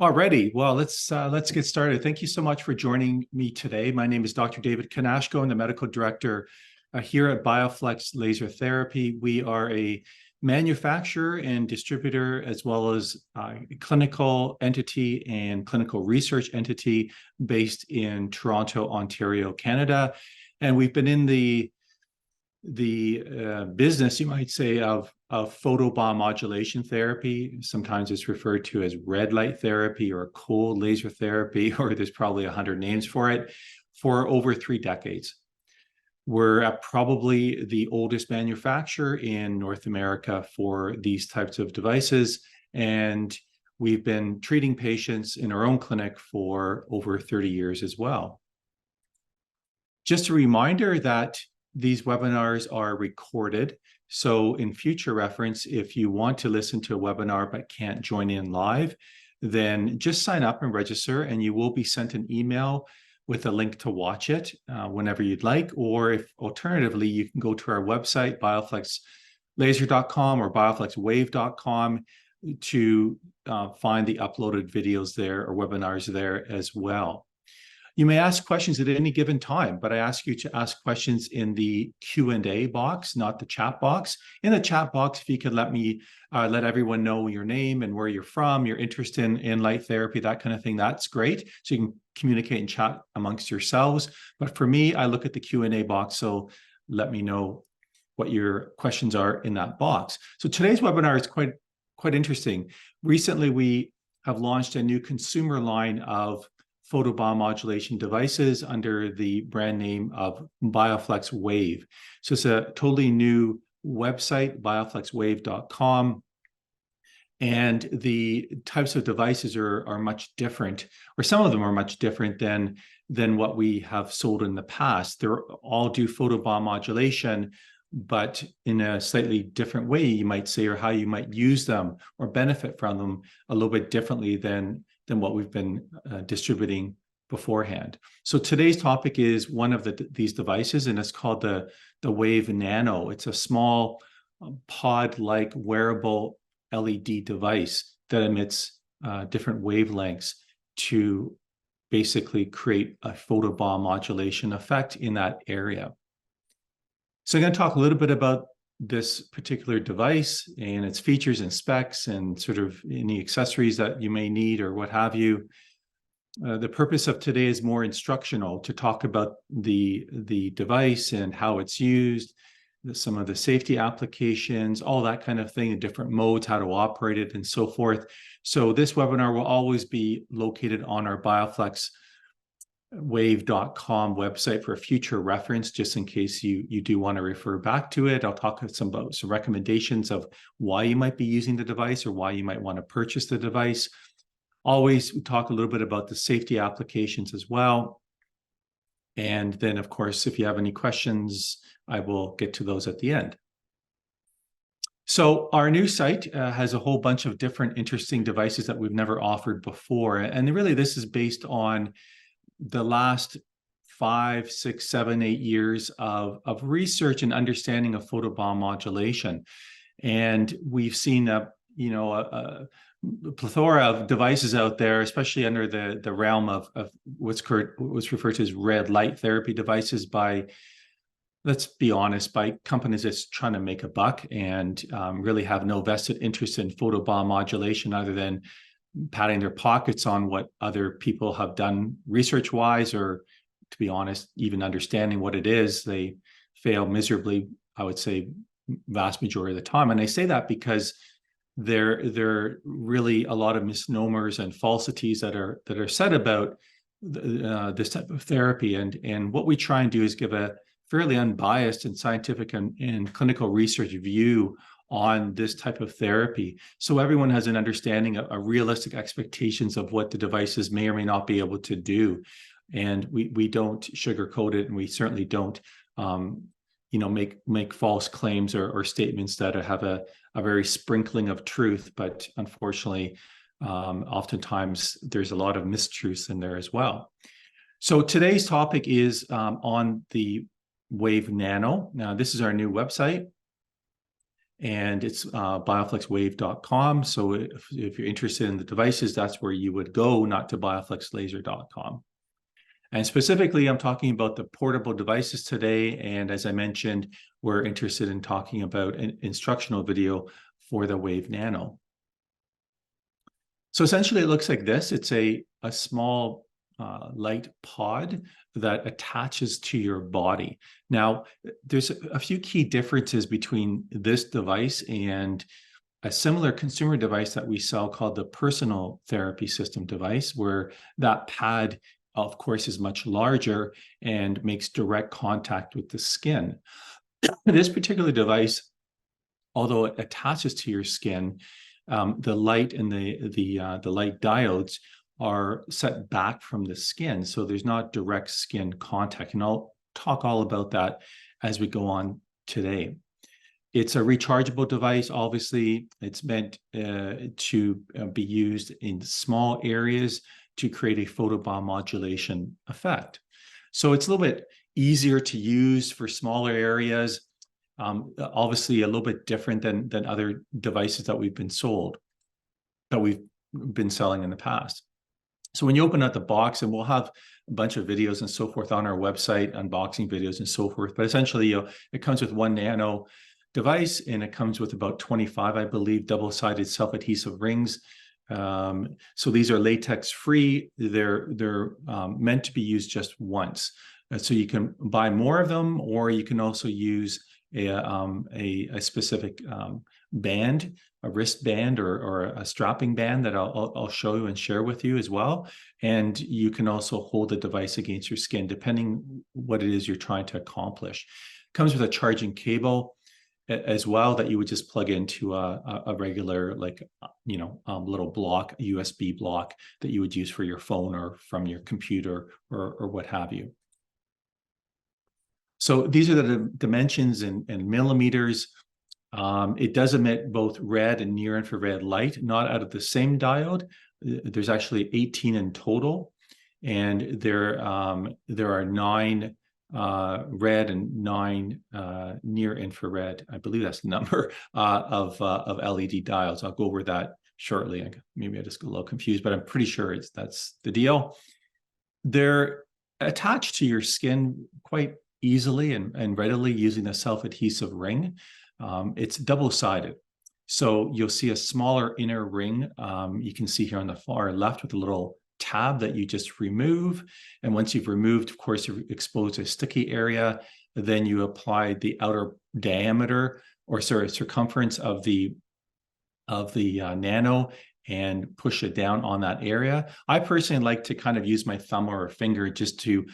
Alrighty, well, let's get started. Thank you so much for joining me today. My name is Dr. David Kunashko. I'm the medical director here at BIOFLEX Laser Therapy. We are a manufacturer and distributor, as well as a clinical entity and clinical research entity based in Toronto, Ontario, Canada. And we've been in the business, you might say, of photobiomodulation therapy. Sometimes it's referred to as red light therapy or cold laser therapy, or there's probably 100 names for it, for over 3 decades. We're probably the oldest manufacturer in North America for these types of devices, and we've been treating patients in our own clinic for over 30 years as well. Just a reminder that these webinars are recorded. So in future reference, if you want to listen to a webinar but can't join in live, then just sign up and register, and you will be sent an email with a link to watch it whenever you'd like. Or if alternatively, you can go to our website, bioflexlaser.com or bioflexwave.com, to find the uploaded videos there or webinars there as well. You may ask questions at any given time, but I ask you to ask questions in the Q&A box, not the chat box. In the chat box, if you could let everyone know your name and where you're from, your interest in light therapy, that kind of thing, that's great. So you can communicate and chat amongst yourselves. But for me, I look at the Q&A box, so let me know what your questions are in that box. So today's webinar is quite interesting. Recently, we have launched a new consumer line of photobiomodulation devices under the brand name of BIOFLEX WAVE. So it's a totally new website, bioflexwave.com. And the types of devices are much different, or some of them are much different than what we have sold in the past. They're all do photobiomodulation, but in a slightly different way, you might say, or how you might use them or benefit from them a little bit differently than what we've been distributing beforehand. So today's topic is one of these devices, and it's called the Wave Nano. It's a small pod-like wearable LED device that emits different wavelengths to basically create a photobiomodulation effect in that area. So I'm going to talk a little bit about this particular device and its features and specs and sort of any accessories that you may need or what have you. The purpose of today is more instructional, to talk about the device and how it's used, some of the safety applications, all that kind of thing, the different modes, how to operate it, and so forth. So this webinar will always be located on our bioflexwave.com website for future reference, just in case you do want to refer back to it. I'll talk about some recommendations of why you might be using the device or why you might want to purchase the device. Always talk a little bit about the safety applications as well. And then, of course, if you have any questions, I will get to those at the end. So our new site has a whole bunch of different interesting devices that we've never offered before. And really, this is based on the last 5, 6, 7, 8 years of research and understanding of photobiomodulation. And we've seen a plethora of devices out there, especially under the realm of what's referred to as red light therapy devices by, let's be honest, by companies that's trying to make a buck and really have no vested interest in photobiomodulation other than patting their pockets on what other people have done research-wise, or to be honest, even understanding what it is. They fail miserably, I would say, vast majority of the time. And I say that because there are really a lot of misnomers and falsities that are said about this type of therapy. And what we try and do is give a fairly unbiased and scientific and clinical research view on this type of therapy, so everyone has an understanding of realistic expectations of what the devices may or may not be able to do. And we don't sugarcoat it, and we certainly don't make false claims or statements that have a very sprinkling of truth, but unfortunately oftentimes there's a lot of mistruths in there as well. So today's topic is on the Wave Nano. Now, this is our new website. and it's bioflexwave.com. So if you're interested in the devices, that's where you would go, not to bioflexlaser.com. And specifically, I'm talking about the portable devices today. And as I mentioned, we're interested in talking about an instructional video for the Wave Nano. So essentially, it looks like this. It's a small light pod that attaches to your body. Now, there's a few key differences between this device and a similar consumer device that we sell called the personal therapy system device, where that pad, of course, is much larger and makes direct contact with the skin. This particular device, although it attaches to your skin, the light and the light diodes are set back from the skin, so there's not direct skin contact. And I'll talk all about that as we go on today. It's a rechargeable device. Obviously, it's meant to be used in small areas to create a photobiomodulation effect. So it's a little bit easier to use for smaller areas. Obviously, a little bit different than other devices that we've been selling in the past. So when you open up the box, and we'll have a bunch of videos and so forth on our website, unboxing videos and so forth, but essentially, it comes with one Nano device, and it comes with about 25, I believe, double-sided self-adhesive rings. So these are latex-free. They're meant to be used just once. So you can buy more of them, or you can also use a specific band, a wristband or a strapping band that I'll show you and share with you as well. And you can also hold the device against your skin, depending what it is you're trying to accomplish. It comes with a charging cable as well that you would just plug into a regular, like, little block, USB block that you would use for your phone or from your computer or what have you. So these are the dimensions in millimeters. It does emit both red and near infrared light, not out of the same diode. There's actually 18 in total, and there are 9 red and 9 near infrared. I believe that's the number of LED diodes. I'll go over that shortly. Maybe I just got a little confused, but I'm pretty sure that's the deal. They're attached to your skin quite easily and readily using a self-adhesive ring. It's double-sided. So you'll see a smaller inner ring. You can see here on the far left with a little tab that you just remove. And once you've removed, of course, you expose a sticky area. Then you apply the outer diameter, or circumference of the Nano, and push it down on that area. I personally like to kind of use my thumb or a finger just to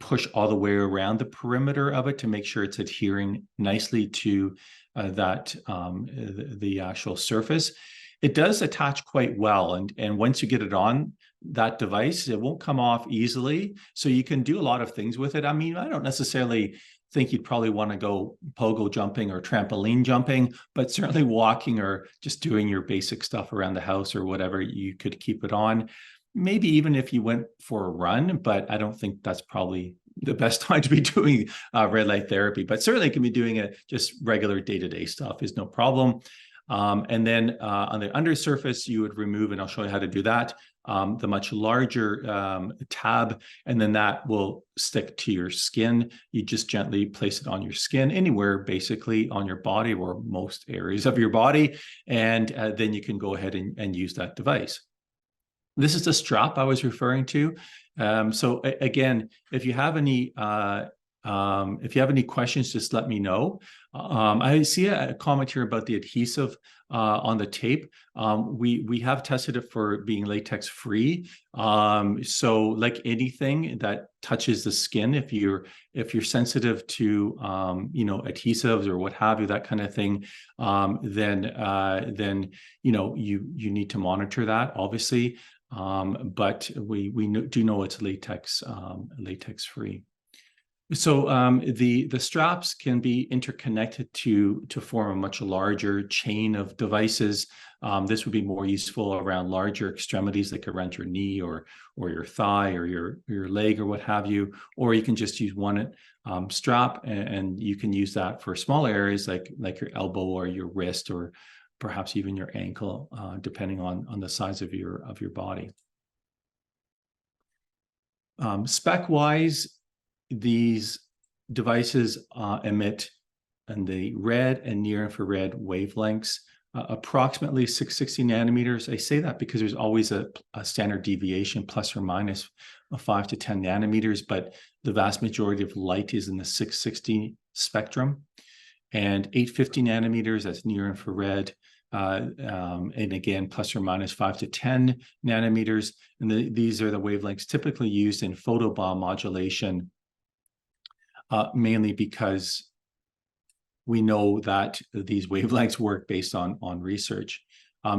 push all the way around the perimeter of it to make sure it's adhering nicely to the actual surface. It does attach quite well, and once you get it on that device, it won't come off easily. So you can do a lot of things with it. I mean, I don't necessarily think you'd probably want to go pogo jumping or trampoline jumping, but certainly walking or just doing your basic stuff around the house or whatever, you could keep it on. Maybe even if you went for a run, but I don't think that's probably the best time to be doing red light therapy, but certainly can be doing it just regular day-to-day stuff is no problem. And then on the undersurface, you would remove, and I'll show you how to do that, the much larger tab, and then that will stick to your skin. You just gently place it on your skin, anywhere basically on your body or most areas of your body, and then you can go ahead and use that device. This is the strap I was referring to. So again, if you have any questions, just let me know. I see a comment here about the adhesive on the tape. We have tested it for being latex free. So like anything that touches the skin, if you're sensitive to adhesives or what have you, that kind of thing, then you need to monitor that, obviously. But we do know it's latex free. So the straps can be interconnected to form a much larger chain of devices. This would be more useful around larger extremities, like around your knee or your thigh or your leg or what have you. Or you can just use one strap, and you can use that for smaller areas like your elbow or your wrist or perhaps even your ankle, depending on the size of your body. Spec-wise, these devices emit in the red and near infrared wavelengths, approximately 660 nanometers. I say that because there's always a standard deviation, plus or minus 5 to 10 nanometers, but the vast majority of light is in the 660 spectrum. And 850 nanometers, that's near infrared, and again, plus or minus 5 to 10 nanometers. And these are the wavelengths typically used in photobiomodulation, mainly because we know that these wavelengths work based on research.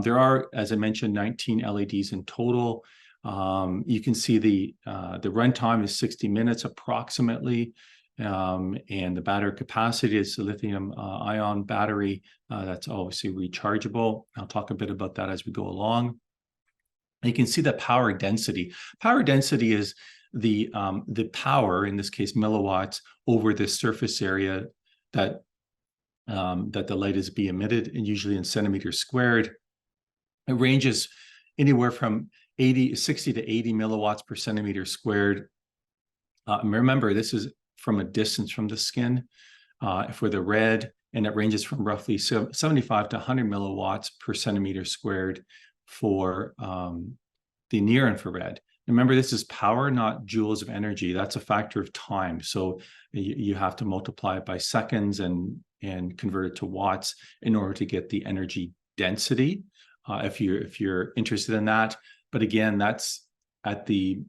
There are, as I mentioned, 19 LEDs in total. You can see the runtime is 60 minutes approximately. And the battery capacity is a lithium ion battery that's obviously rechargeable. I'll talk a bit about that as we go along. You can see the power density. Power density is the power, in this case milliwatts, over the surface area that the light is being emitted, and usually in centimeters squared. It ranges anywhere from 60 to 80 milliwatts per centimeter squared. Remember, this is from a distance from the skin for the red, and it ranges from roughly 75 to 100 milliwatts per centimeter squared for the near infrared. Remember, this is power, not joules of energy. That's a factor of time. So you have to multiply it by seconds and convert it to watts in order to get the energy density, if you're interested in that. But again, that's at the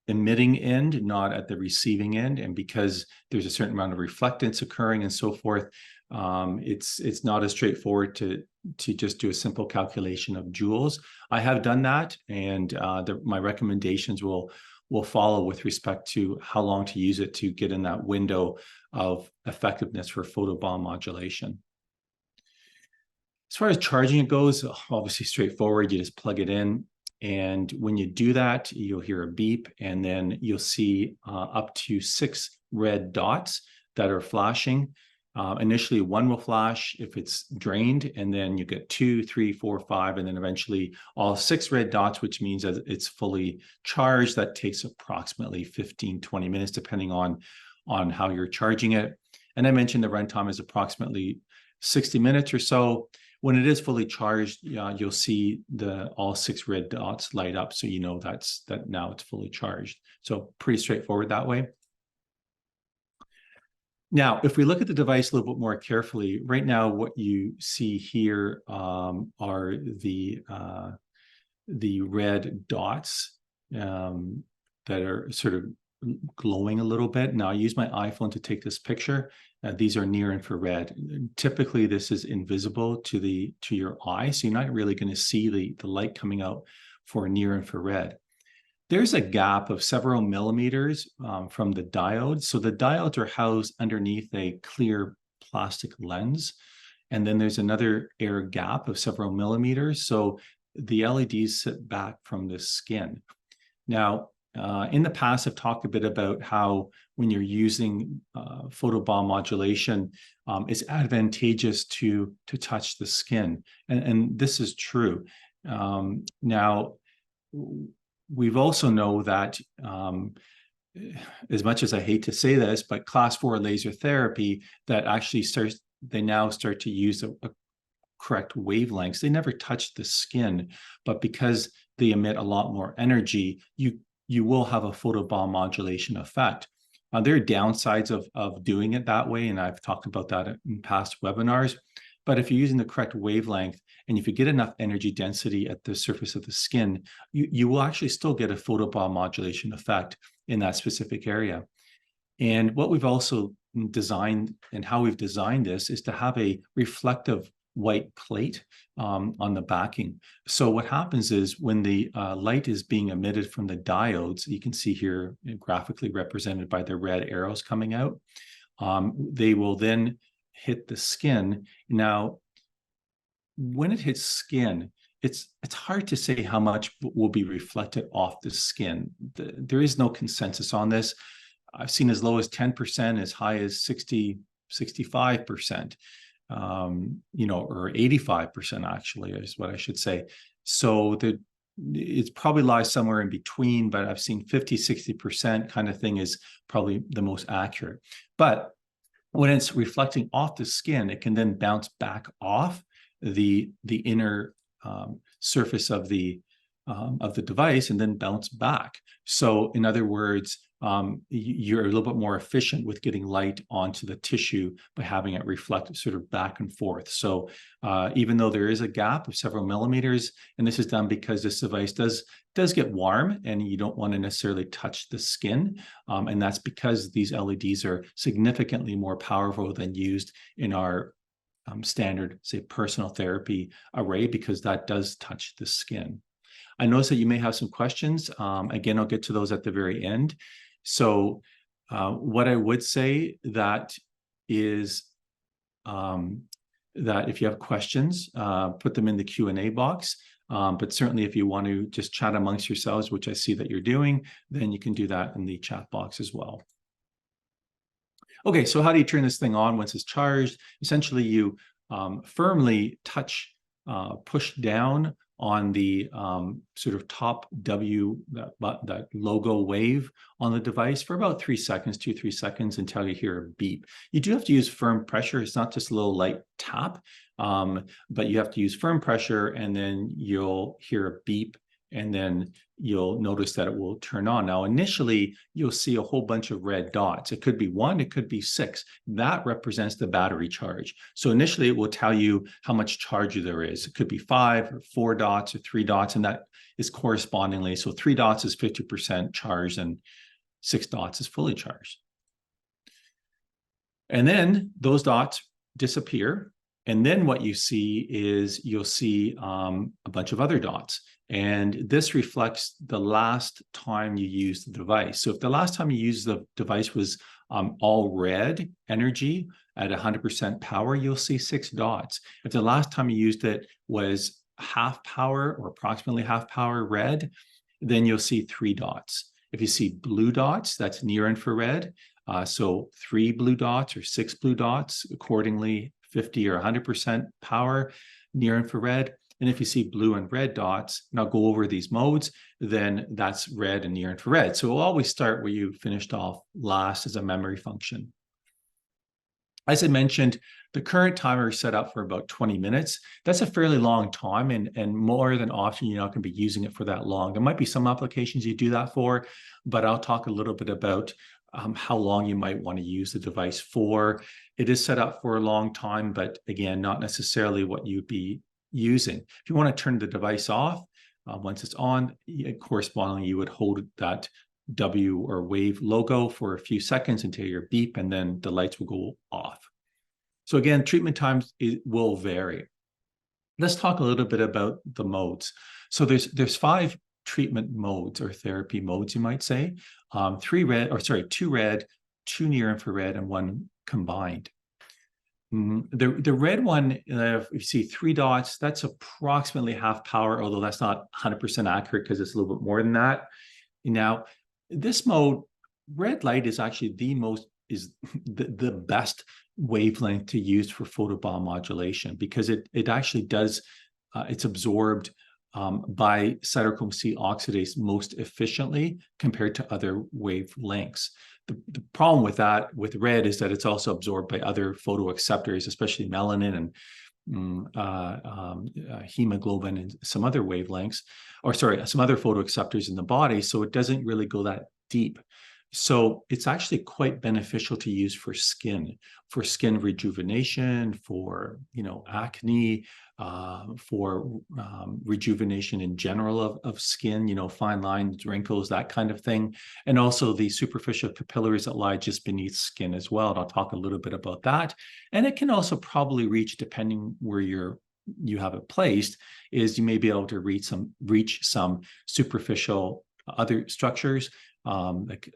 emitting end, not at the receiving end. And because there's a certain amount of reflectance occurring and so forth, it's not as straightforward to just do a simple calculation of joules. I have done that, and my recommendations will follow with respect to how long to use it to get in that window of effectiveness for photobiomodulation. As far as charging it goes, obviously straightforward. You just plug it in. And when you do that, you'll hear a beep, and then you'll see up to 6 red dots that are flashing. Initially, one will flash if it's drained, and then you get 2, 3, 4, 5, and then eventually all 6 red dots, which means that it's fully charged. That takes approximately 15, 20 minutes, depending on how you're charging it. And I mentioned the runtime is approximately 60 minutes or so. When it is fully charged, you'll see all 6 red dots light up, so you know that now it's fully charged. So pretty straightforward that way. Now, if we look at the device a little bit more carefully, right now what you see here are the red dots that are sort of glowing a little bit. Now, I use my iPhone to take this picture. These are near infrared. Typically, this is invisible to your eye, so you're not really going to see the light coming out for near infrared. There's a gap of several millimeters from the diodes. So the diodes are housed underneath a clear plastic lens. And then there's another air gap of several millimeters. So the LEDs sit back from the skin. Now, in the past, I've talked a bit about how when you're using photobiomodulation, it's advantageous to touch the skin. And this is true. Now, we've also know that, as much as I hate to say this, but class 4 laser therapy that actually they now start to use a correct wavelengths. They never touch the skin, but because they emit a lot more energy, you will have a photobiomodulation effect. There are downsides of doing it that way, and I've talked about that in past webinars. But if you're using the correct wavelength, and if you get enough energy density at the surface of the skin, you will actually still get a photobiomodulation effect in that specific area. And what we've also designed, and how we've designed this, is to have a reflective white plate on the backing. So what happens is when the light is being emitted from the diodes, you can see here graphically represented by the red arrows coming out, they will then hit the skin. Now, when it hits skin, it's hard to say how much will be reflected off the skin. There is no consensus on this. I've seen as low as 10%, as high as 60, 65%, or 85% actually is what I should say. So it probably lies somewhere in between, but I've seen 50, 60% kind of thing is probably the most accurate. But when it's reflecting off the skin, it can then bounce back off the inner surface of the device and then bounce back. So in other words, you're a little bit more efficient with getting light onto the tissue by having it reflect sort of back and forth. So even though there is a gap of several millimeters, and this is done because this device does get warm and you don't want to necessarily touch the skin. And that's because these LEDs are significantly more powerful than used in our standard, say, personal therapy array, because that does touch the skin. I notice that you may have some questions. Again, I'll get to those at the very end. So what I would say that is that if you have questions, put them in the Q&A box. But certainly if you want to just chat amongst yourselves, which I see that you're doing, then you can do that in the chat box as well. Okay, so how do you turn this thing on once it's charged? Essentially, you firmly push down on the sort of top W, that logo wave on the device for about 3 seconds, 2-3 seconds, until you hear a beep. You do have to use firm pressure. It's not just a little light tap, but you have to use firm pressure, and then you'll hear a beep, and then you'll notice that it will turn on. Now, initially, you'll see a whole bunch of red dots. It could be 1, it could be 6. That represents the battery charge. So initially, it will tell you how much charge there is. It could be 5 or 4 dots or 3 dots, and that is correspondingly. So 3 dots is 50% charged, and 6 dots is fully charged. And then those dots disappear. And then what you see is you'll see a bunch of other dots. And this reflects the last time you used the device. So if the last time you used the device was all red energy at 100% power, you'll see 6 dots. If the last time you used it was half power or approximately half power red, then you'll see 3 dots. If you see blue dots, that's near infrared. So 3 blue dots or 6 blue dots, accordingly 50 or 100% power near infrared. And if you see blue and red dots, and I'll go over these modes, then that's red and near infrared. So we'll always start where you finished off last as a memory function. As I mentioned, the current timer is set up for about 20 minutes. That's a fairly long time, and more than often, you're not going to be using it for that long. There might be some applications you do that for, but I'll talk a little bit about how long you might want to use the device for. It is set up for a long time, but again, not necessarily what you'd be using. If you want to turn the device off, once it's on, correspondingly, you would hold that W or wave logo for a few seconds until your beep, and then the lights will go off. So again, treatment times will vary. Let's talk a little bit about the modes. So there's 5 treatment modes or therapy modes, you might say. 2 red, 2 near infrared, and 1 combined. The red one, if you see 3 dots, that's approximately half power, although that's not 100% accurate because it's a little bit more than that. Now, this mode, red light is actually the best wavelength to use for photobiomodulation, because it actually does, it's absorbed by cytochrome C oxidase most efficiently compared to other wavelengths. The problem with that, with red, is that it's also absorbed by other photoacceptors, especially melanin and hemoglobin and some other wavelengths, some other photoacceptors in the body. So it doesn't really go that deep. So it's actually quite beneficial to use for skin rejuvenation, for acne, for rejuvenation in general of skin, fine lines, wrinkles, that kind of thing, and also the superficial capillaries that lie just beneath skin as well. And I'll talk a little bit about that. And it can also probably reach, depending where you have it placed, is you may be able to reach some superficial other structures, like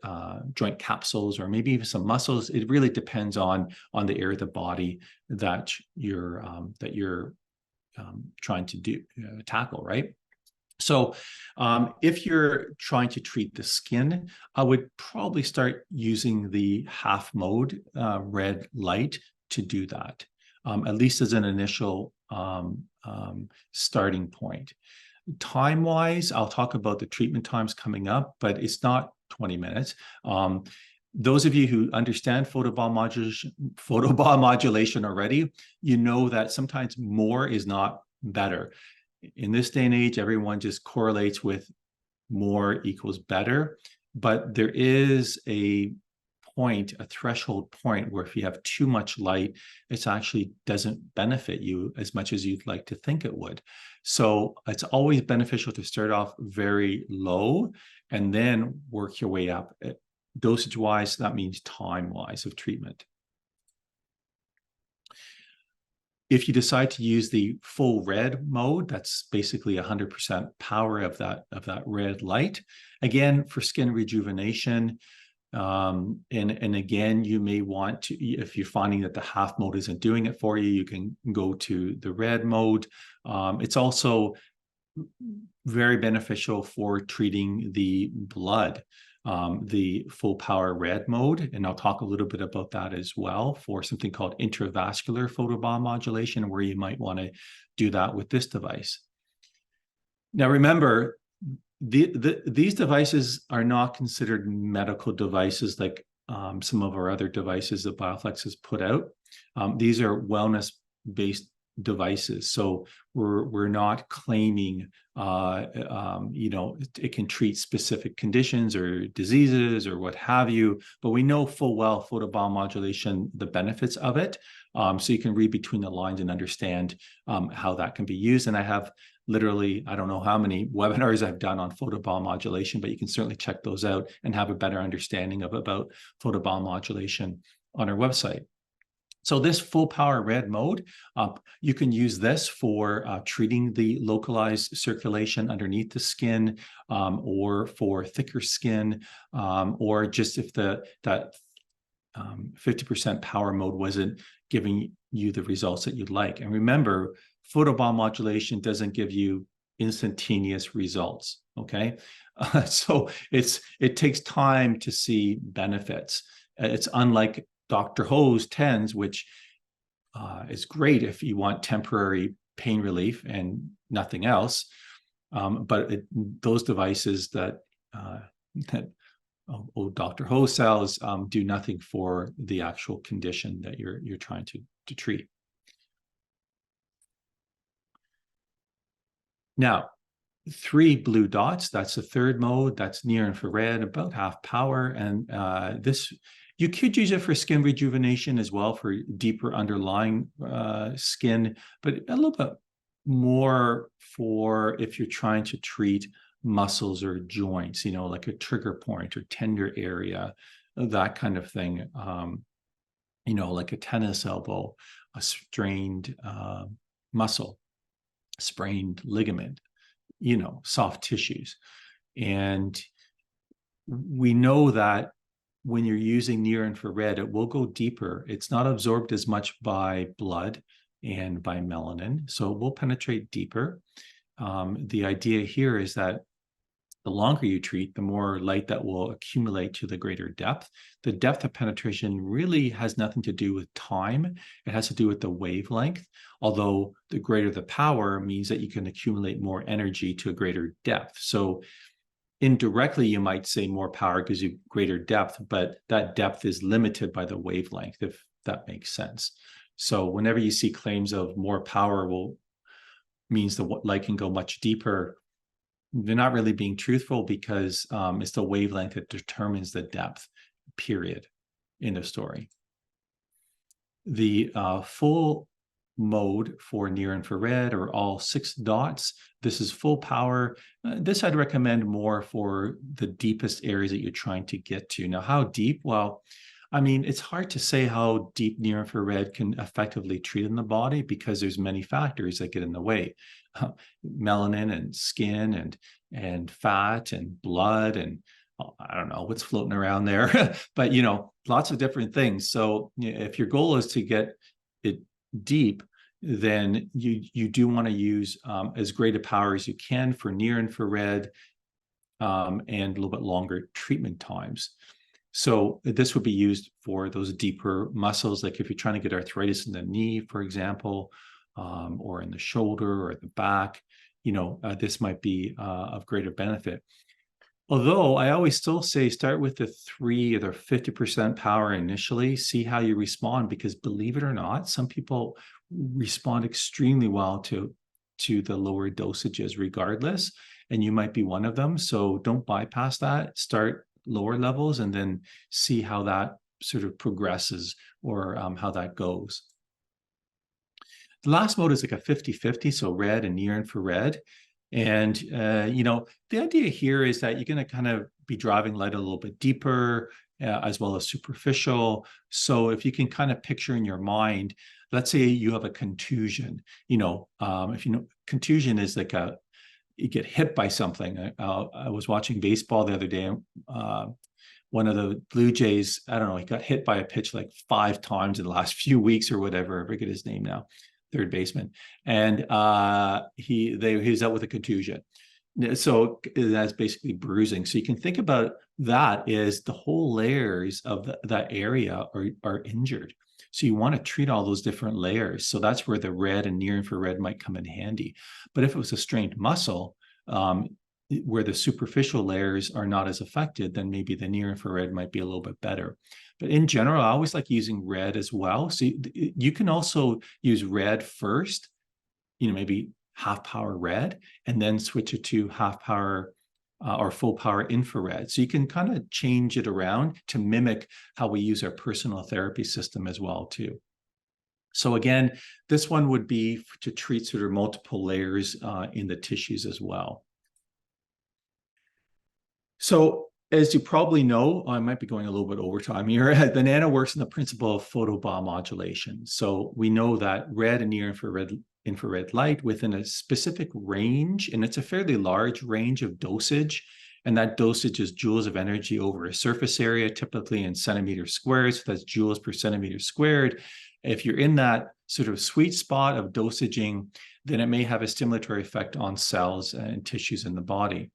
joint capsules, or maybe even some muscles. It really depends on the area of the body that you're trying to tackle, right? So if you're trying to treat the skin, I would probably start using the half mode red light to do that, at least as an initial starting point. Time-wise, I'll talk about the treatment times coming up, but it's not 20 minutes. Those of you who understand photobiomodulation already, you know that sometimes more is not better. In this day and age, everyone just correlates with more equals better, but there is a threshold point where if you have too much light, it actually doesn't benefit you as much as you'd like to think it would. So it's always beneficial to start off very low and then work your way up. Dosage-wise, that means time-wise of treatment. If you decide to use the full red mode, that's basically 100% power of that red light. Again, for skin rejuvenation, and again, you may want to, if you're finding that the half mode isn't doing it for you, you can go to the red mode. It's also very beneficial for treating the blood, the full power red mode. And I'll talk a little bit about that as well for something called intravascular photobiomodulation, where you might want to do that with this device. Now, remember, these devices are not considered medical devices like some of our other devices that BIOFLEX has put out. These are wellness-based devices, so we're not claiming it can treat specific conditions or diseases or what have you, but we know full well photobiomodulation, the benefits of it. So you can read between the lines and understand how that can be used. And I have literally, I don't know how many webinars I've done on photobiomodulation, but you can certainly check those out and have a better understanding about photobiomodulation on our website. So this full power red mode, you can use this for treating the localized circulation underneath the skin, or for thicker skin, or just if that 50% power mode wasn't giving you the results that you'd like. And remember, photobiomodulation doesn't give you instantaneous results, okay? So it takes time to see benefits. It's unlike Dr. Ho's TENS, which is great if you want temporary pain relief and nothing else. But those devices that Dr. Ho sells do nothing for the actual condition that you're trying to treat. Now, 3 blue dots, that's the third mode. That's near infrared, about half power. And this, you could use it for skin rejuvenation as well, for deeper underlying skin, but a little bit more for if you're trying to treat muscles or joints, like a trigger point or tender area, that kind of thing. Like a tennis elbow, a strained muscle, sprained ligament, soft tissues. And we know that when you're using near infrared, it will go deeper. It's not absorbed as much by blood and by melanin, so it will penetrate deeper. The idea here is that the longer you treat, the more light that will accumulate to the greater depth. The depth of penetration really has nothing to do with time. It has to do with the wavelength, although the greater the power means that you can accumulate more energy to a greater depth. So indirectly, you might say more power gives you greater depth, but that depth is limited by the wavelength, if that makes sense. So whenever you see claims of more power means the light can go much deeper, they're not really being truthful because it's the wavelength that determines the depth, period, in the story. The full mode for near infrared, or all 6 dots, this is full power. This I'd recommend more for the deepest areas that you're trying to get to. Now, how deep? Well, I mean, it's hard to say how deep near infrared can effectively treat in the body because there's many factors that get in the way. Melanin and skin and fat and blood and I don't know what's floating around there, but lots of different things. So if your goal is to get it deep, then you do want to use as great a power as you can for near infrared and a little bit longer treatment times. So this would be used for those deeper muscles, like if you're trying to get arthritis in the knee, for example, or in the shoulder or the back, this might be of greater benefit. Although I always still say start with the 3 or the 50% power initially, see how you respond, because believe it or not, some people respond extremely well to the lower dosages regardless, and you might be one of them. So don't bypass that. Start lower levels and then see how that sort of progresses or how that goes. The last mode is like a 50-50, so red and near infrared. And, the idea here is that you're going to kind of be driving light a little bit deeper as well as superficial. So if you can kind of picture in your mind, let's say you have a contusion, contusion is like you get hit by something. I was watching baseball the other day. One of the Blue Jays, I don't know, he got hit by a pitch like 5 times in the last few weeks or whatever. I forget his name now. Third baseman, and he was out with a contusion. So that's basically bruising. So you can think about that as the whole layers of that area are injured. So you want to treat all those different layers. So that's where the red and near infrared might come in handy. But if it was a strained muscle, where the superficial layers are not as affected, then maybe the near infrared might be a little bit better. But in general, I always like using red as well. So you can also use red first, maybe half power red, and then switch it to half power or full power infrared. So you can kind of change it around to mimic how we use our personal therapy system as well too. So again, this one would be to treat sort of multiple layers in the tissues as well. So as you probably know, I might be going a little bit over time here, the Nano works in the principle of photobiomodulation. So we know that red and near infrared light within a specific range, and it's a fairly large range of dosage, and that dosage is joules of energy over a surface area, typically in centimeters squared, so that's joules per centimeter squared. If you're in that sort of sweet spot of dosaging, then it may have a stimulatory effect on cells and tissues in the body.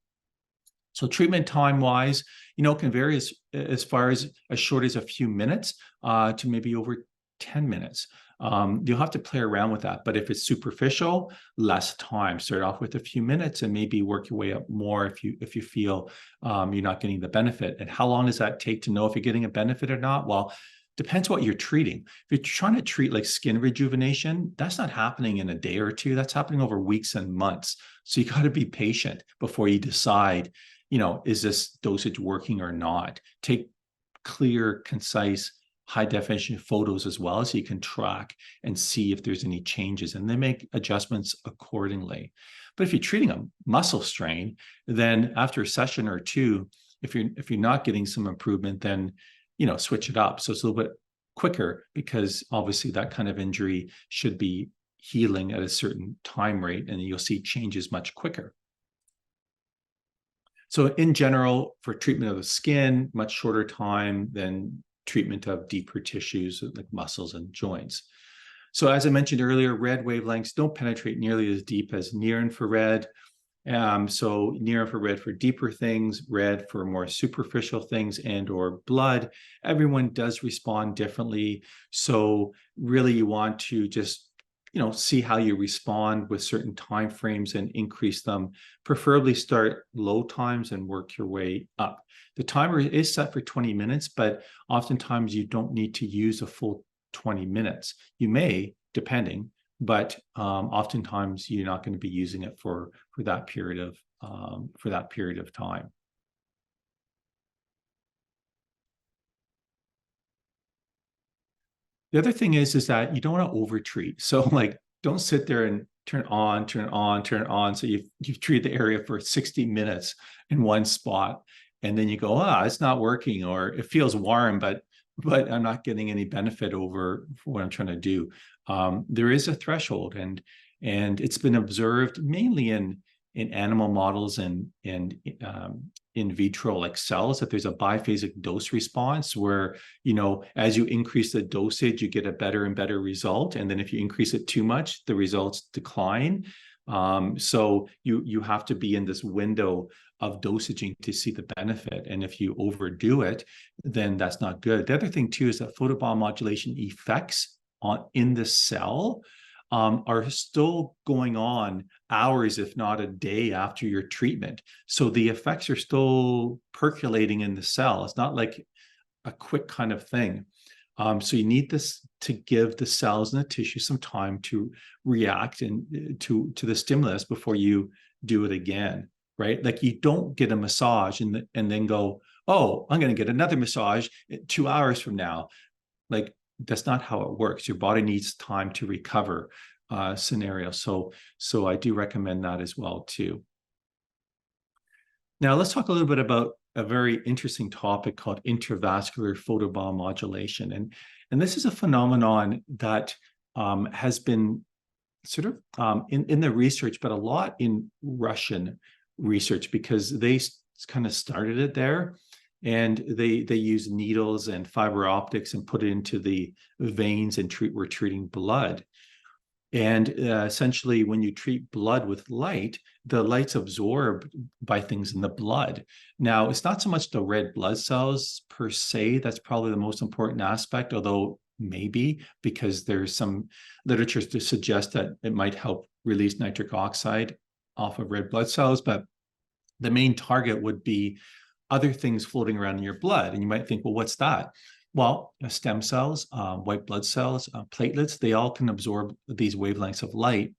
So treatment time-wise, can vary as far as short as a few minutes to maybe over 10 minutes. You'll have to play around with that. But if it's superficial, less time. Start off with a few minutes and maybe work your way up more if you feel you're not getting the benefit. And how long does that take to know if you're getting a benefit or not? Well, depends what you're treating. If you're trying to treat like skin rejuvenation, that's not happening in a day or two. That's happening over weeks and months. So you got to be patient before you decide, is this dosage working or not? Take clear, concise, high definition photos as well, so you can track and see if there's any changes and then make adjustments accordingly. But if you're treating a muscle strain, then after a session or two, if you're not getting some improvement, then switch it up. So it's a little bit quicker, because obviously that kind of injury should be healing at a certain time rate, and you'll see changes much quicker. So in general, for treatment of the skin, much shorter time than treatment of deeper tissues like muscles and joints. So as I mentioned earlier, red wavelengths don't penetrate nearly as deep as near infrared. So near infrared for deeper things, red for more superficial things and or blood. Everyone does respond differently. So really you want to just see how you respond with certain time frames and increase them. Preferably start low times and work your way up. The timer is set for 20 minutes, but oftentimes you don't need to use a full 20 minutes. You may, depending, but oftentimes you're not going to be using it for that period for that period of time. The other thing is that you don't want to overtreat. So like, don't sit there and turn on, turn on, turn on. So you've treated the area for 60 minutes in one spot, and then you go, it's not working, or it feels warm, but I'm not getting any benefit over what I'm trying to do. There is a threshold, and it's been observed mainly in animal models and in vitro like cells, that there's a biphasic dose response where, as you increase the dosage, you get a better and better result. And then if you increase it too much, the results decline. So you have to be in this window of dosaging to see the benefit. And if you overdo it, then that's not good. The other thing too is that photobiomodulation effects in the cell are still going on hours, if not a day after your treatment. So the effects are still percolating in the cell. It's not like a quick kind of thing. So you need this to give the cells and the tissue some time to react and to the stimulus before you do it again, right? Like you don't get a massage and then go, oh, I'm going to get another massage 2 hours from now. Like, that's not how it works. Your body needs time to recover scenario. So I do recommend that as well too. Now let's talk a little bit about a very interesting topic called intravascular photobiomodulation. And this is a phenomenon that has been sort of in the research, but a lot in Russian research, because they kind of started it there. And they use needles and fiber optics and put it into the veins and we're treating blood. And essentially, when you treat blood with light, the light's absorbed by things in the blood. Now, it's not so much the red blood cells per se that's probably the most important aspect, although maybe, because there's some literature to suggest that it might help release nitric oxide off of red blood cells. But the main target would be other things floating around in your blood. And you might think, well, what's that? Well, stem cells, white blood cells, platelets, they all can absorb these wavelengths of light,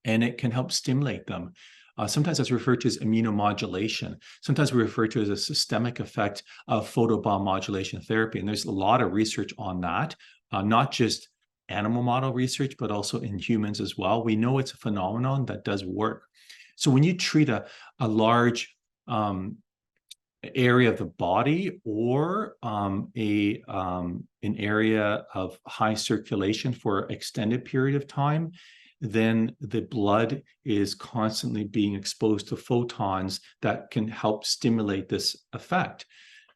and it can help stimulate them. Sometimes that's referred to as immunomodulation. Sometimes we refer to it as a systemic effect of photobiomodulation therapy. And there's a lot of research on that, not just animal model research, but also in humans as well. We know it's a phenomenon that does work. So when you treat a large area of the body, or an area of high circulation for an extended period of time, then the blood is constantly being exposed to photons that can help stimulate this effect.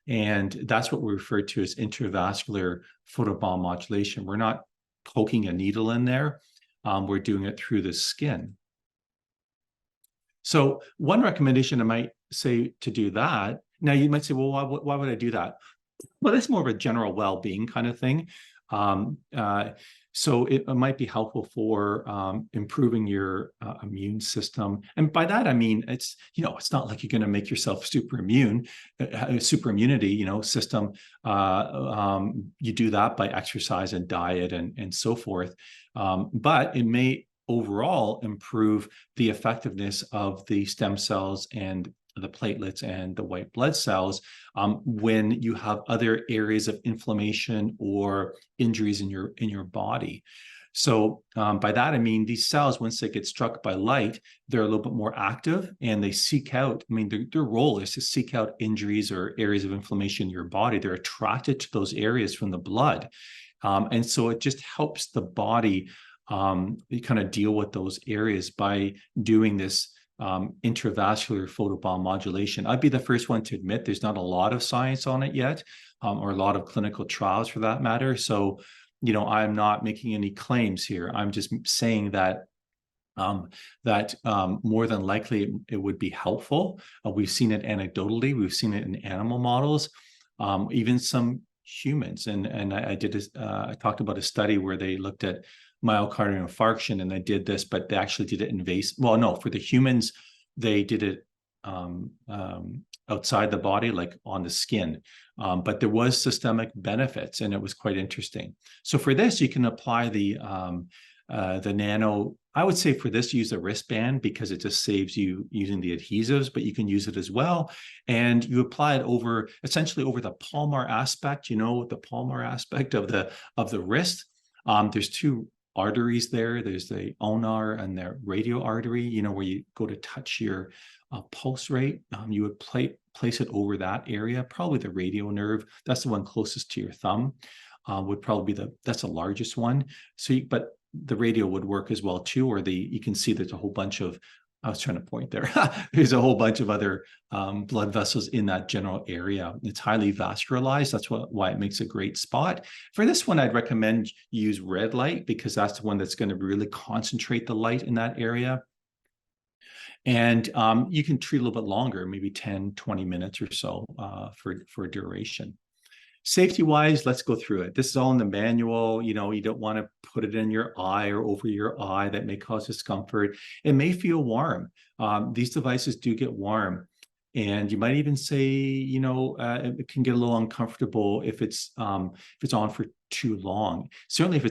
And that's what we refer to as intravascular photobiomodulation. We're not poking a needle in there. We're doing it through the skin. So one recommendation I might say to do that. Now you might say, well, why would I do that? Well, that's more of a general well-being kind of thing. So it might be helpful for improving your immune system. And by that, I mean, it's not like you're going to make yourself super immune, super immunity, system. You do that by exercise and diet and so forth. But it may overall improve the effectiveness of the stem cells and the platelets and the white blood cells when you have other areas of inflammation or injuries in your body. So by that, I mean, these cells, once they get struck by light, they're a little bit more active, and they seek out, I mean, their role is to seek out injuries or areas of inflammation in your body. They're attracted to those areas from the blood. And so it just helps the body kind of deal with those areas by doing this intravascular photobiomodulation. I'd be the first one to admit there's not a lot of science on it yet, or a lot of clinical trials for that matter. So, I'm not making any claims here. I'm just saying that more than likely it would be helpful. We've seen it anecdotally. We've seen it in animal models, even some humans. And I talked about a study where they looked at myocardial infarction, and they did this, but they actually did it invasive. Well, no, for the humans, they did it outside the body, like on the skin. But there was systemic benefits, and it was quite interesting. So for this, you can apply the Nano I would say for this, use a wristband because it just saves you using the adhesives, but you can use it as well. And you apply it over, essentially over the palmar aspect, the palmar aspect of the wrist. There's two arteries there. There's the ulnar and the radial artery, where you go to touch your pulse rate. You would place it over that area, probably the radial nerve. That's the one closest to your thumb. Would probably be that's the largest one. But the radial would work as well too, or you can see there's a whole bunch of, I was trying to point there. There's a whole bunch of other blood vessels in that general area. It's highly vascularized. That's why it makes a great spot. For this one, I'd recommend you use red light because that's the one that's going to really concentrate the light in that area. And you can treat a little bit longer, maybe 10, 20 minutes or so for duration. Safety-wise, let's go through it. This is all in the manual. You don't want to put it in your eye or over your eye. That may cause discomfort. It may feel warm. These devices do get warm. And you might even say, it can get a little uncomfortable if it's on for too long. Certainly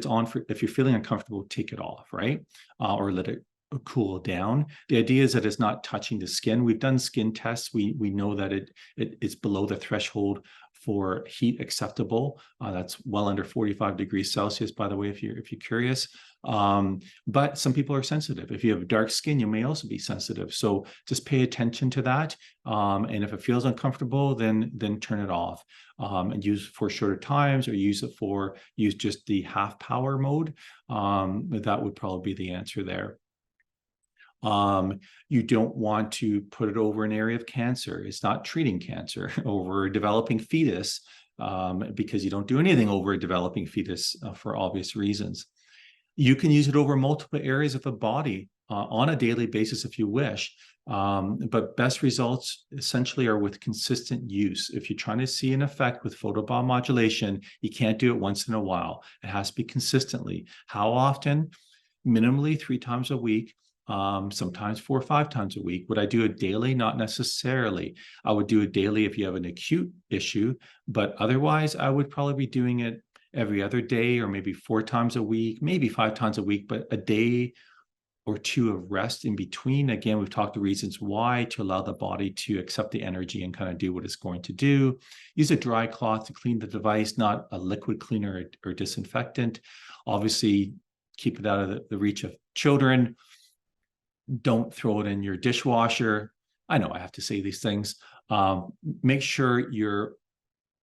if you're feeling uncomfortable, take it off, right? Or let it cool down. The idea is that it's not touching the skin. We've done skin tests. We know that it's below the threshold for heat acceptable. That's well under 45 degrees Celsius, by the way, if you're curious. But some people are sensitive. If you have dark skin, you may also be sensitive. So just pay attention to that. And if it feels uncomfortable, then turn it off and use for shorter times, or use just the half power mode. That would probably be the answer there. You don't want to put it over an area of cancer. It's not treating cancer over a developing fetus, because you don't do anything over a developing fetus for obvious reasons. You can use it over multiple areas of the body on a daily basis if you wish, but best results essentially are with consistent use. If you're trying to see an effect with photobiomodulation, you can't do it once in a while. It has to be consistently. How often? Minimally 3 times a week. Sometimes 4 or 5 times a week. Would I do it daily? Not necessarily. I would do it daily if you have an acute issue, but otherwise I would probably be doing it every other day, or maybe 4 times a week, maybe 5 times a week, but a day or 2 of rest in between. Again, we've talked the reasons why, to allow the body to accept the energy and kind of do what it's going to do. Use a dry cloth to clean the device, not a liquid cleaner or disinfectant. Obviously, keep it out of the reach of children. Don't throw it in your dishwasher. I know I have to say these things. Make sure your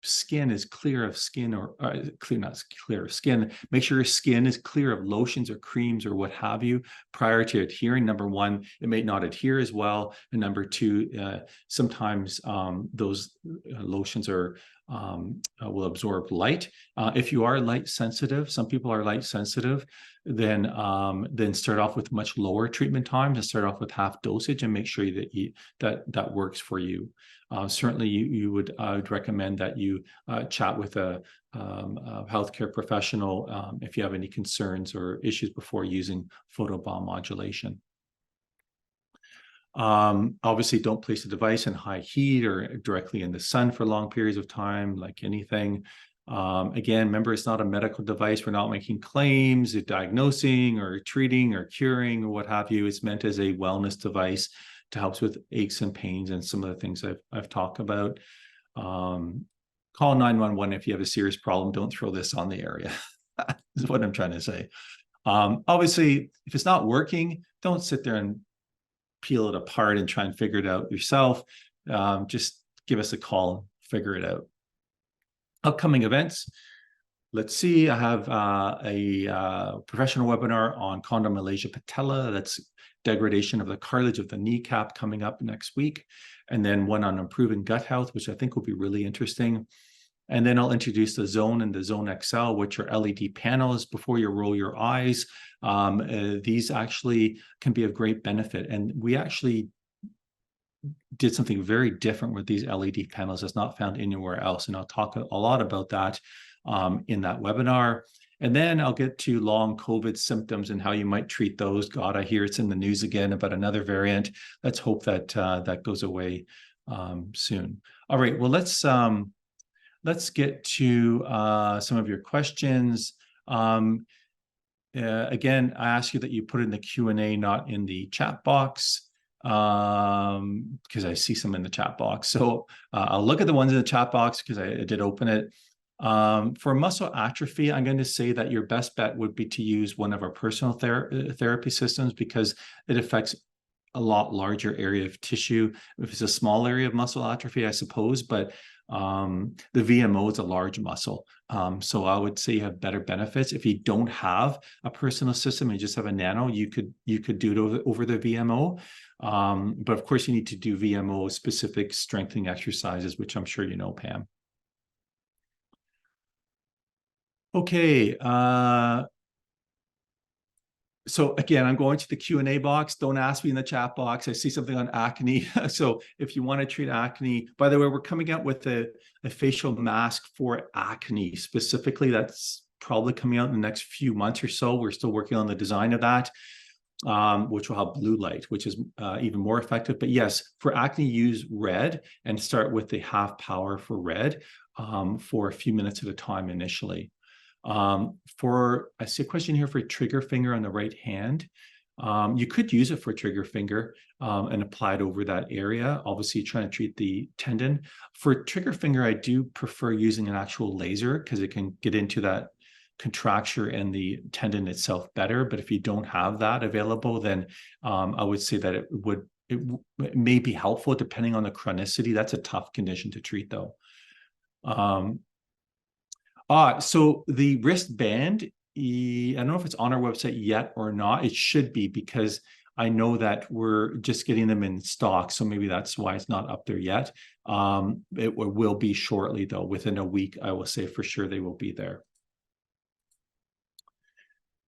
skin is clear of skin, not clear of skin. Make sure your skin is clear of lotions or creams or what have you prior to adhering. Number one, it may not adhere as well. And number two, sometimes those lotions will absorb light. If you are light sensitive, some people are light sensitive, then start off with much lower treatment times and start off with half dosage and make sure that that works for you. Certainly, I would recommend that you chat with a healthcare professional if you have any concerns or issues before using photobiomodulation. Obviously, don't place the device in high heat or directly in the sun for long periods of time, like anything. Again, remember, it's not a medical device. We're not making claims, diagnosing or treating or curing or what have you. It's meant as a wellness device to help with aches and pains and some of the things I've talked about. Call 911 if you have a serious problem. Don't throw this on the area. Is what I'm trying to say. Obviously, if it's not working, don't sit there and peel it apart and try and figure it out yourself. Just give us a call and figure it out. Upcoming events. Let's see, I have a professional webinar on chondromalacia patella. That's degradation of the cartilage of the kneecap coming up next week. And then one on improving gut health, which I think will be really interesting. And then I'll introduce the Zone and the Zone XL, which are LED panels before you roll your eyes. These actually can be of great benefit. And we actually did something very different with these LED panels that's not found anywhere else. And I'll talk a lot about that in that webinar. And then I'll get to long COVID symptoms and how you might treat those. God, I hear it's in the news again about another variant. Let's hope that that goes away soon. All right, well, let's get to some of your questions. again, I ask you that you put it in the Q&A, not in the chat box, because I see some in the chat box. So I'll look at the ones in the chat box because I did open it. For muscle atrophy, I'm going to say that your best bet would be to use one of our personal therapy systems because it affects a lot larger area of tissue. If it's a small area of muscle atrophy, I suppose, but the VMO is a large muscle. So I would say you have better benefits. If you don't have a personal system and you just have a Nano, you could do it over the VMO. But of course, you need to do VMO specific strengthening exercises, which I'm sure you know, Pam. Okay. So again, I'm going to the Q&A box. Don't ask me in the chat box. I see something on acne. So if you want to treat acne, by the way, we're coming out with a facial mask for acne specifically. That's probably coming out in the next few months or so. We're still working on the design of that, which will have blue light, which is even more effective. But yes, for acne, use red and start with the half power for red for a few minutes at a time initially. I see a question here for trigger finger on the right hand. You could use it for trigger finger and apply it over that area. Obviously, you're trying to treat the tendon. For trigger finger, I do prefer using an actual laser because it can get into that contracture and the tendon itself better. But if you don't have that available, then I would say that it may be helpful depending on the chronicity. That's a tough condition to treat, though. So the wristband, I don't know if it's on our website yet or not. It should be because I know that we're just getting them in stock. So maybe that's why it's not up there yet. It will be shortly, though. Within a week, I will say for sure they will be there.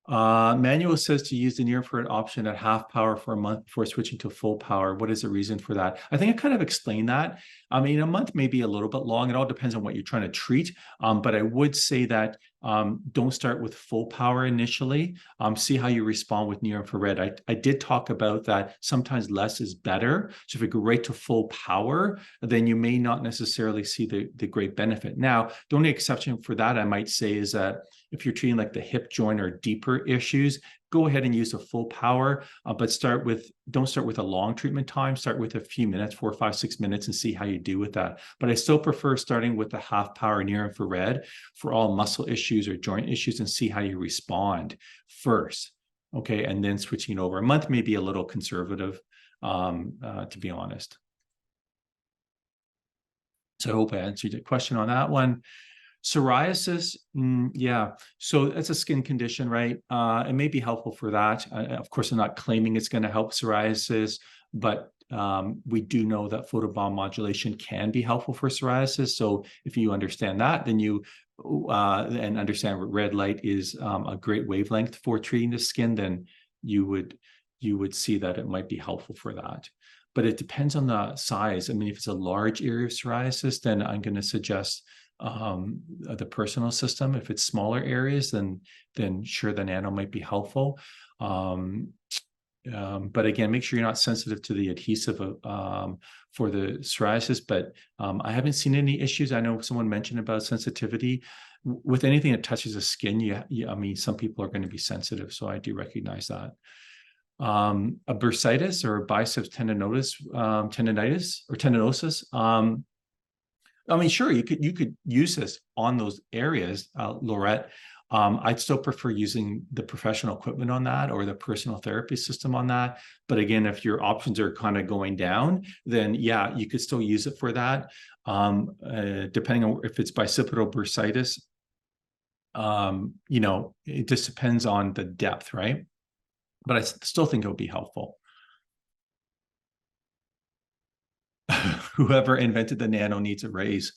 Manuel says to use the near-infrared option at half power for a month before switching to full power. What is the reason for that? I think I kind of explained that. I mean, a month may be a little bit long. It all depends on what you're trying to treat. But I would say that don't start with full power initially. See how you respond with near-infrared. I did talk about that sometimes less is better. So if you go right to full power, then you may not necessarily see the great benefit. Now, the only exception for that I might say is that if you're treating like the hip joint or deeper issues, go ahead and use a full power, but don't start with a long treatment time. Start with a few minutes, 4, 5, 6 minutes, and see how you do with that. But I still prefer starting with the half power near infrared for all muscle issues or joint issues and see how you respond first. Okay, and then switching over. A month may be a little conservative, to be honest. So I hope I answered your question on that one. Psoriasis, yeah. So it's a skin condition, right? It may be helpful for that. Of course, I'm not claiming it's going to help psoriasis, but we do know that photobiomodulation can be helpful for psoriasis. So if you understand that, then you and understand red light is a great wavelength for treating the skin, then you would see that it might be helpful for that. But it depends on the size. I mean, if it's a large area of psoriasis, then I'm going to suggest the personal system. If it's smaller areas, then sure, the Nano might be helpful. But again, make sure you're not sensitive to the adhesive for the psoriasis. But I haven't seen any issues. I know someone mentioned about sensitivity. With anything that touches the skin, I mean, some people are going to be sensitive. So I do recognize that. A bursitis or biceps tendonitis or tendinosis. I mean, sure, you could use this on those areas, Laurette. I'd still prefer using the professional equipment on that or the personal therapy system on that. But again, if your options are kind of going down, then yeah, you could still use it for that. Depending on if it's bicipital bursitis, it just depends on the depth, right? But I still think it would be helpful. Whoever invented the Nano needs a raise.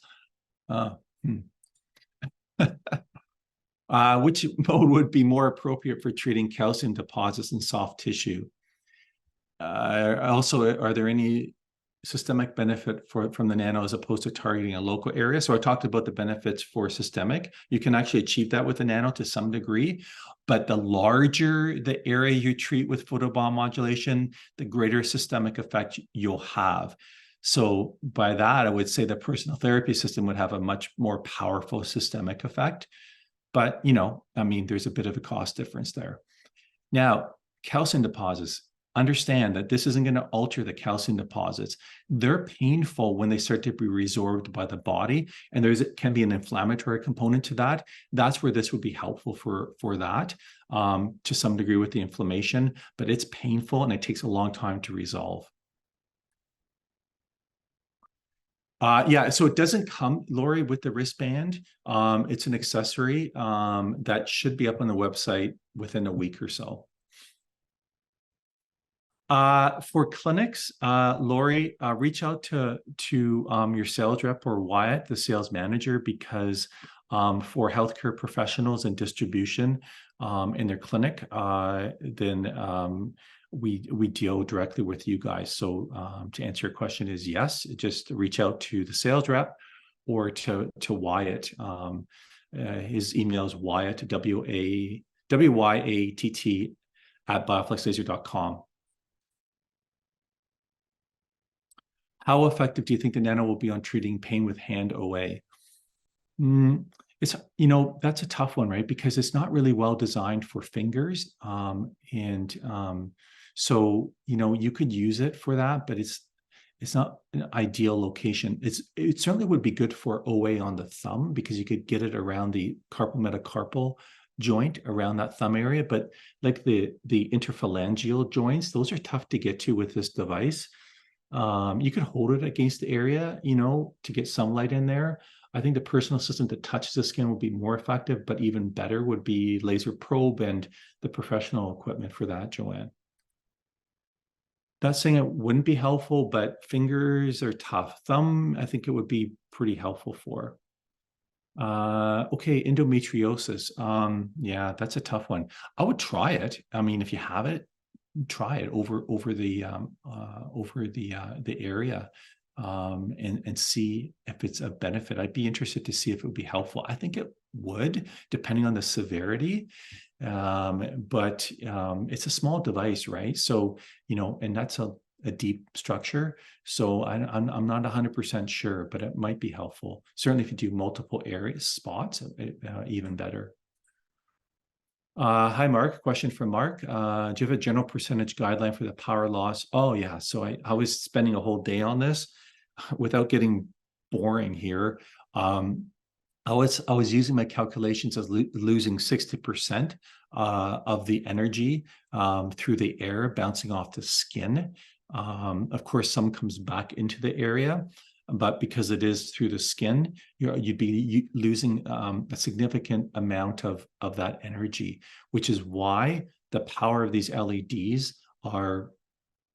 Which mode would be more appropriate for treating calcium deposits in soft tissue? Also, are there any systemic benefit from the Nano as opposed to targeting a local area? So I talked about the benefits for systemic. You can actually achieve that with the Nano to some degree, but the larger the area you treat with photobiomodulation, the greater systemic effect you'll have. So by that, I would say the personal therapy system would have a much more powerful systemic effect. But, you know, I mean, there's a bit of a cost difference there. Now, calcium deposits, understand that this isn't going to alter the calcium deposits. They're painful when they start to be resorbed by the body, and can be an inflammatory component to that. That's where this would be helpful for that, to some degree with the inflammation, but it's painful and it takes a long time to resolve. Yeah, so it doesn't come, Lori, with the wristband. It's an accessory that should be up on the website within a week or so. For clinics, Lori, reach out to your sales rep or Wyatt, the sales manager, because for healthcare professionals and distribution in their clinic, then we deal directly with you guys. So to answer your question is yes, just reach out to the sales rep or to Wyatt. His email is Wyatt, WYATT at bioflexlaser.com. How effective do you think the Nano will be on treating pain with hand OA? It's, you know, that's a tough one, right? Because it's not really well designed for fingers. So, you know, you could use it for that, but it's not an ideal location. It certainly would be good for OA on the thumb because you could get it around the carpal metacarpal joint around that thumb area. But like the interphalangeal joints, those are tough to get to with this device. You could hold it against the area, you know, to get sunlight in there. I think the personal assistant that touches the skin would be more effective, but even better would be laser probe and the professional equipment for that, Joanne. Not saying it wouldn't be helpful, but fingers are tough. Thumb, I think it would be pretty helpful for. Okay, endometriosis. Yeah, that's a tough one. I would try it. I mean, if you have it, try it over the area and see if it's a benefit. I'd be interested to see if it would be helpful. I think it would, depending on the severity. But it's a small device, right? So, you know, and that's a deep structure. So I'm not 100% sure, but it might be helpful. Certainly if you do multiple spots, even better. Hi, Mark. Question from Mark. Do you have a general percentage guideline for the power loss? Oh, yeah. So I was spending a whole day on this without getting boring here. I was using my calculations as losing 60% of the energy through the air bouncing off the skin. Of course, some comes back into the area, but because it is through the skin, you'd be losing a significant amount of that energy, which is why the power of these LEDs are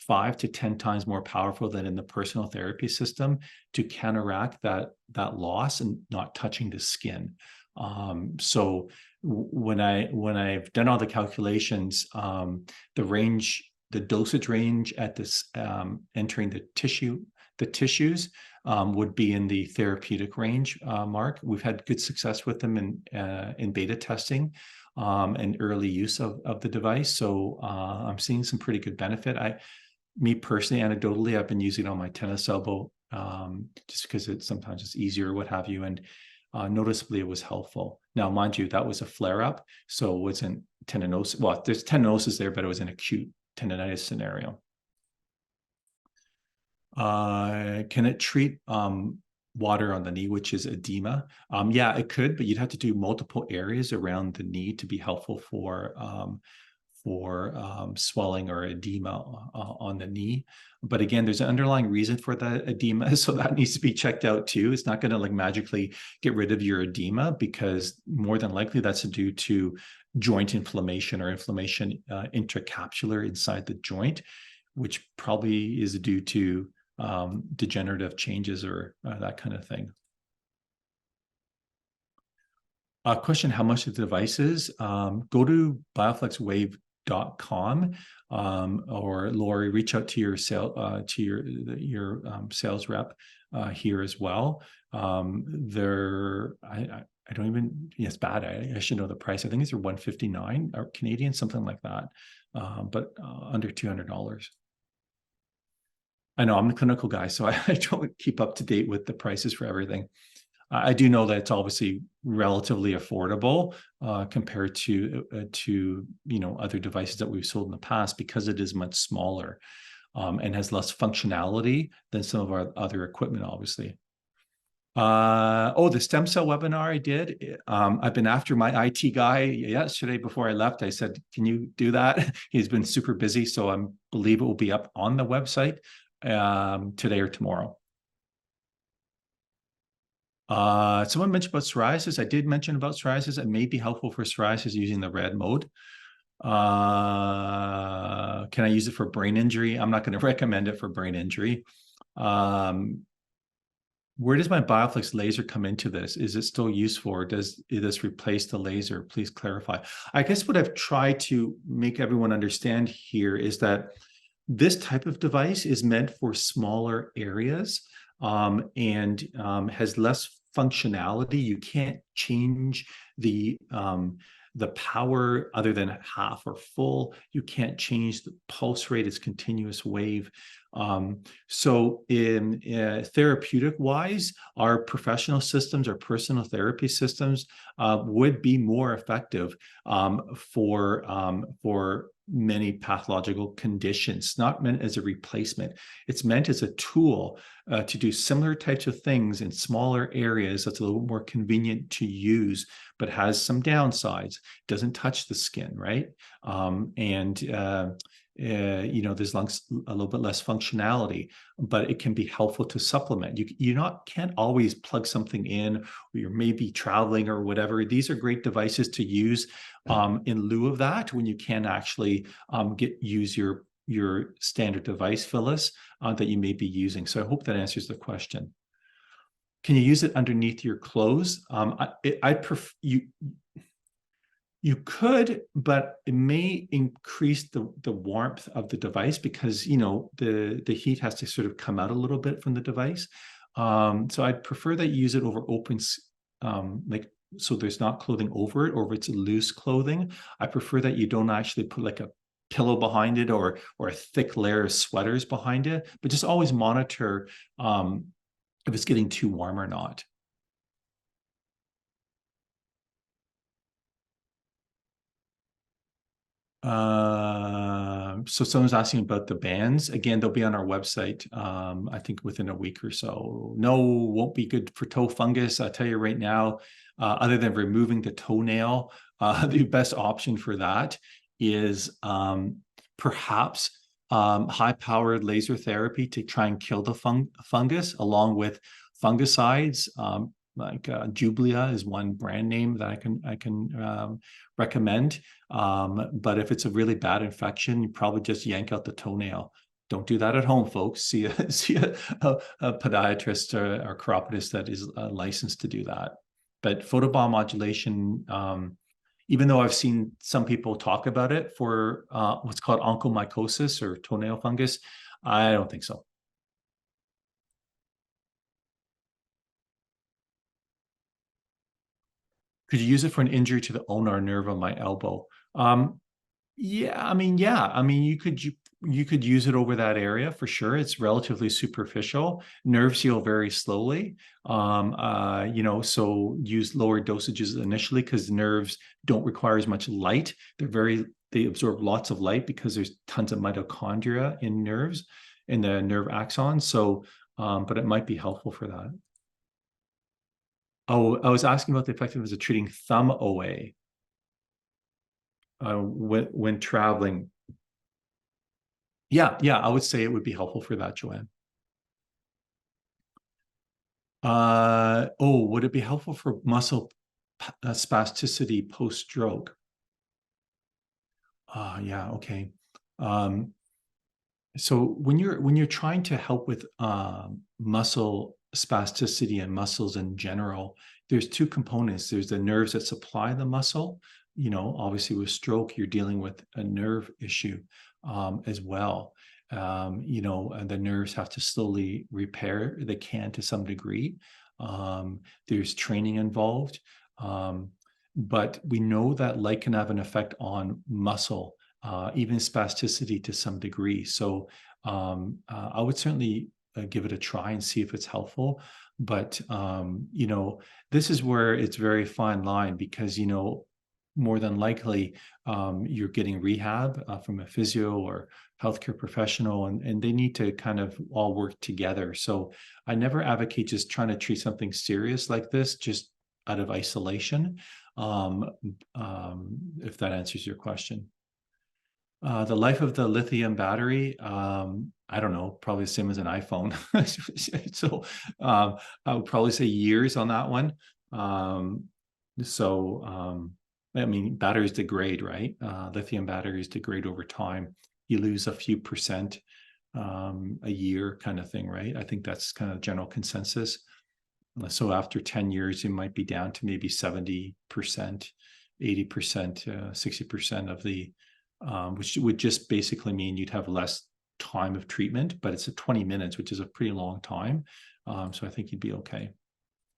5 to 10 times more powerful than in the personal therapy system to counteract that loss and not touching the skin. So when I've done all the calculations, the dosage range at this entering the tissues would be in the therapeutic range, Mark. We've had good success with them in beta testing and early use of the device. So I'm seeing some pretty good benefit. Me personally, anecdotally, I've been using it on my tennis elbow just because sometimes it's easier or what have you. And noticeably it was helpful. Now, mind you, that was a flare-up. So it wasn't tendinosis. Well, there's tendinosis there, but it was an acute tendinitis scenario. Can it treat water on the knee, which is edema? Yeah, it could, but you'd have to do multiple areas around the knee to be helpful for swelling or edema on the knee. But again, there's an underlying reason for the edema, so that needs to be checked out too. It's not going to like magically get rid of your edema, because more than likely that's due to joint inflammation or inflammation intracapsular inside the joint, which probably is due to degenerative changes or that kind of thing. Question, how much the device is? Go to bioflexwave.com or Lori, reach out to your sales rep here as well. I don't even, it's bad. I should know the price. I think it's $159 or Canadian, something like that, but under $200. I know I'm the clinical guy, so I don't keep up to date with the prices for everything. I do know that it's obviously relatively affordable compared to other devices that we've sold in the past, because it is much smaller and has less functionality than some of our other equipment, obviously. The stem cell webinar I did. I've been after my IT guy yesterday before I left. I said, can you do that? He's been super busy, so I believe it will be up on the website today or tomorrow. Someone mentioned about psoriasis. I did mention about psoriasis. It may be helpful for psoriasis using the red mode. Can I use it for brain injury? I'm not going to recommend it for brain injury. Where does my BIOFLEX laser come into this? Is it still useful, or does this replace the laser? Please clarify. I guess what I've tried to make everyone understand here is that this type of device is meant for smaller areas and has less functionality. You can't change the power other than half or full. You can't change the pulse rate. It's continuous wave. So in therapeutic wise, our professional systems, our personal therapy systems would be more effective for many pathological conditions, not meant as a replacement. It's meant as a tool to do similar types of things in smaller areas that's a little more convenient to use, but has some downsides. Doesn't touch the skin, right? There's a little bit less functionality, but it can be helpful to supplement. Can't always plug something in, or you're maybe traveling or whatever. These are great devices to use in lieu of that, when you can actually use your standard device, Phyllis, that you may be using. So I hope that answers the question. Can you use it underneath your clothes? I'd prefer you could, but it may increase the warmth of the device, because the heat has to sort of come out a little bit from the device. So I'd prefer that you use it over open, so there's not clothing over it, or if it's loose clothing, I prefer that you don't actually put like a pillow behind it or a thick layer of sweaters behind it, but just always monitor if it's getting too warm or not. So someone's asking about the bands. Again, they'll be on our website, I think within a week or so. No, won't be good for toe fungus. I'll tell you right now, other than removing the toenail, the best option for that is perhaps high-powered laser therapy to try and kill the fungus, along with fungicides. Like Jublia is one brand name that I can recommend. But if it's a really bad infection, you probably just yank out the toenail. Don't do that at home, folks. See a podiatrist or chiropodist that is licensed to do that. But photobiomodulation, even though I've seen some people talk about it for what's called onychomycosis or toenail fungus, I don't think so. Could you use it for an injury to the ulnar nerve on my elbow? Yeah, you could use it over that area for sure. It's relatively superficial. Nerves heal very slowly. So use lower dosages initially, because nerves don't require as much light. They absorb lots of light because there's tons of mitochondria in nerves, in the nerve axon. So, but it might be helpful for that. Oh, I was asking about the effectiveness of treating thumb OA when traveling. Yeah, I would say it would be helpful for that, Joanne. Would it be helpful for muscle spasticity post-stroke? Yeah, okay. So when you're trying to help with muscle spasticity and muscles in general, there's two components. There's the nerves that supply the muscle. Obviously with stroke, you're dealing with a nerve issue as well. And the nerves have to slowly repair. They can to some degree. There's training involved. But we know that light can have an effect on muscle, even spasticity to some degree. So I would certainly give it a try and see if it's helpful. But, you know, this is where it's very fine line because, you know, more than likely you're getting rehab from a physio or healthcare professional, and they need to kind of all work together. So I never advocate just trying to treat something serious like this just out of isolation, if that answers your question. The life of the lithium battery, I don't know, probably the same as an iPhone. So I would probably say years on that one. I mean, batteries degrade, right? Lithium batteries degrade over time. You lose a few percent a year kind of thing, right? I think that's kind of general consensus. So after 10 years, you might be down to maybe 70%, 80%, 60% of the, which would just basically mean you'd have less time of treatment, but it's at 20 minutes, which is a pretty long time. So I think you'd be okay.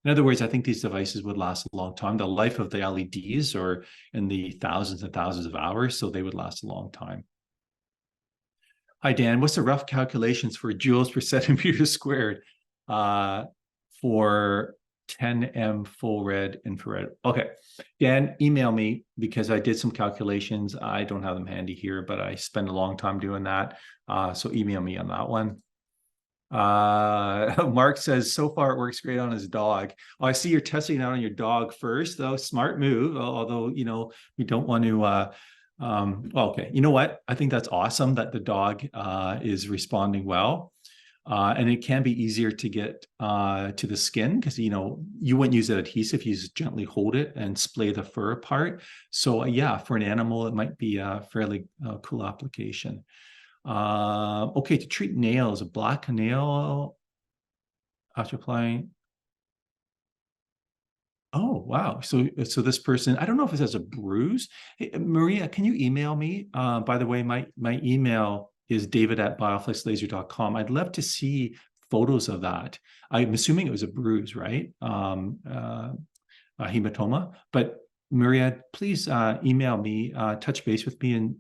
In other words, I think these devices would last a long time. The life of the LEDs are in the thousands and thousands of hours, so they would last a long time. Hi, Dan. What's the rough calculations for joules per centimeter squared for 10M full red infrared? Okay, Dan, email me because I did some calculations. I don't have them handy here, but I spend a long time doing that. So email me on that one. Mark says, so far it works great on his dog. Oh, I see you're testing it out on your dog first, though. Smart move. Although, you know, we don't want to, well, okay. You know what? I think that's awesome that the dog is responding well. And it can be easier to get to the skin because, you know, you wouldn't use an adhesive. You just gently hold it and splay the fur apart. So yeah, for an animal, it might be a fairly cool application. Okay, to treat nails, a black nail after applying. Oh, wow. So this person, I don't know if it has a bruise. Hey, Maria, can you email me? By the way, my email is david@bioflexlaser.com. I'd love to see photos of that. I'm assuming it was a bruise, right? A hematoma, but Maria, please email me, touch base with me, and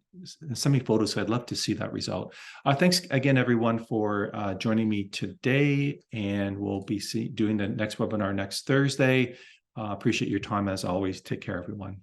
send me photos. So I'd love to see that result. Thanks again, everyone, for joining me today. And we'll be doing the next webinar next Thursday. Appreciate your time as always. Take care, everyone.